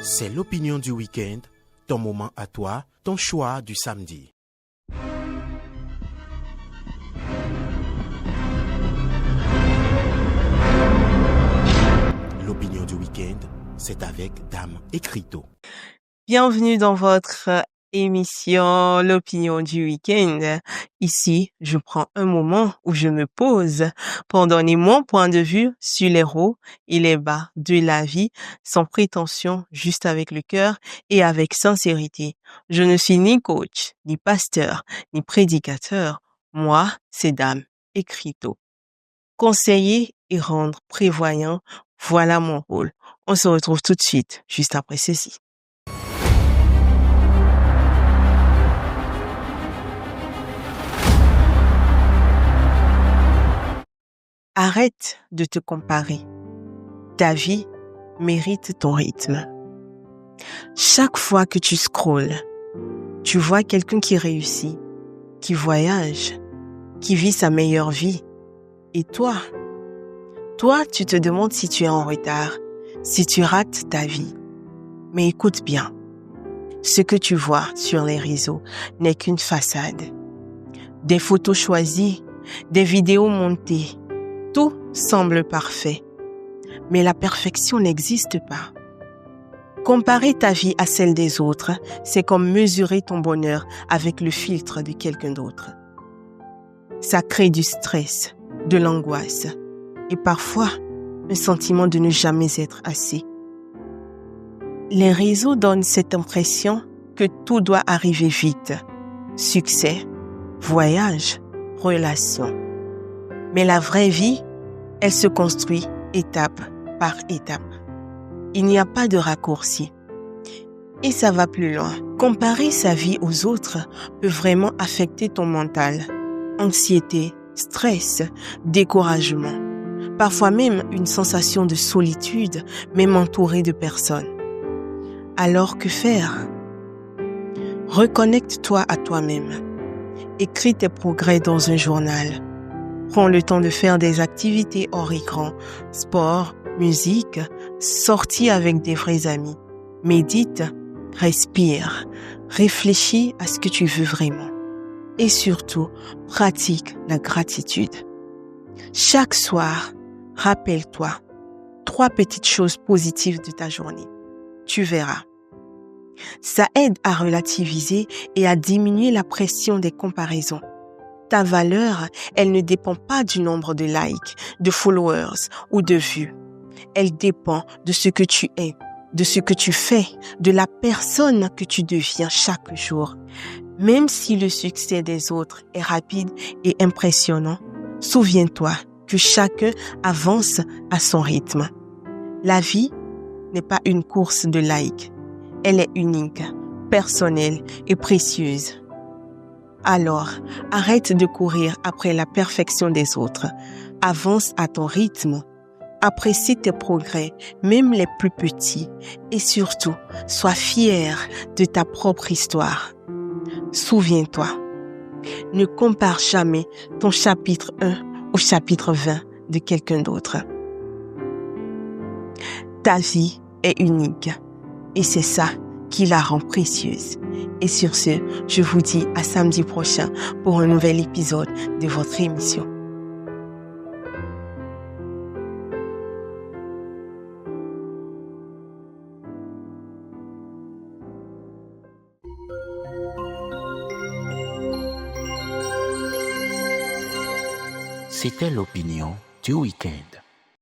C'est l'opinion du week-end, ton moment à toi, ton choix du samedi. L'opinion du week-end, c'est avec Dame Écriteau. Bienvenue dans votre émission L'opinion du week-end. Ici, je prends un moment où je me pose pour donner mon point de vue sur les hauts et les bas de la vie, sans prétention, juste avec le cœur et avec sincérité. Je ne suis ni coach, ni pasteur, ni prédicateur. Moi, c'est Dame Écriteau. Conseiller et rendre prévoyant, voilà mon rôle. On se retrouve tout de suite, juste après ceci. Arrête de te comparer. Ta vie mérite ton rythme. Chaque fois que tu scrolles, tu vois quelqu'un qui réussit, qui voyage, qui vit sa meilleure vie. Et toi, tu te demandes si tu es en retard, si tu rates ta vie. Mais écoute bien, ce que tu vois sur les réseaux n'est qu'une façade. Des photos choisies, des vidéos montées, tout semble parfait. Mais la perfection n'existe pas. Comparer ta vie à celle des autres, c'est comme mesurer ton bonheur avec le filtre de quelqu'un d'autre. Ça crée du stress, de l'angoisse et parfois un sentiment de ne jamais être assez. Les réseaux donnent cette impression que tout doit arriver vite. Succès, voyage, relations. Mais la vraie vie, elle se construit étape par étape. Il n'y a pas de raccourci. Et ça va plus loin. Comparer sa vie aux autres peut vraiment affecter ton mental. Anxiété, stress, découragement. Parfois même une sensation de solitude, même entouré de personnes. Alors que faire? Reconnecte-toi à toi-même. Écris tes progrès dans un journal. Prends le temps de faire des activités hors écran, sport, musique, sortie avec des vrais amis. Médite, respire, réfléchis à ce que tu veux vraiment. Et surtout, pratique la gratitude. Chaque soir, rappelle-toi 3 petites choses positives de ta journée. Tu verras. Ça aide à relativiser et à diminuer la pression des comparaisons. Ta valeur, elle ne dépend pas du nombre de likes, de followers ou de vues. Elle dépend de ce que tu es, de ce que tu fais, de la personne que tu deviens chaque jour. Même si le succès des autres est rapide et impressionnant, souviens-toi que chacun avance à son rythme. La vie n'est pas une course de likes. Elle est unique, personnelle et précieuse. Alors, arrête de courir après la perfection des autres. Avance à ton rythme. Apprécie tes progrès, même les plus petits. Et surtout, sois fier de ta propre histoire. Souviens-toi, ne compare jamais ton chapitre 1 au chapitre 20 de quelqu'un d'autre. Ta vie est unique et c'est ça qui la rend précieuse. Et sur ce, je vous dis à samedi prochain pour un nouvel épisode de votre émission. C'était l'opinion du week-end.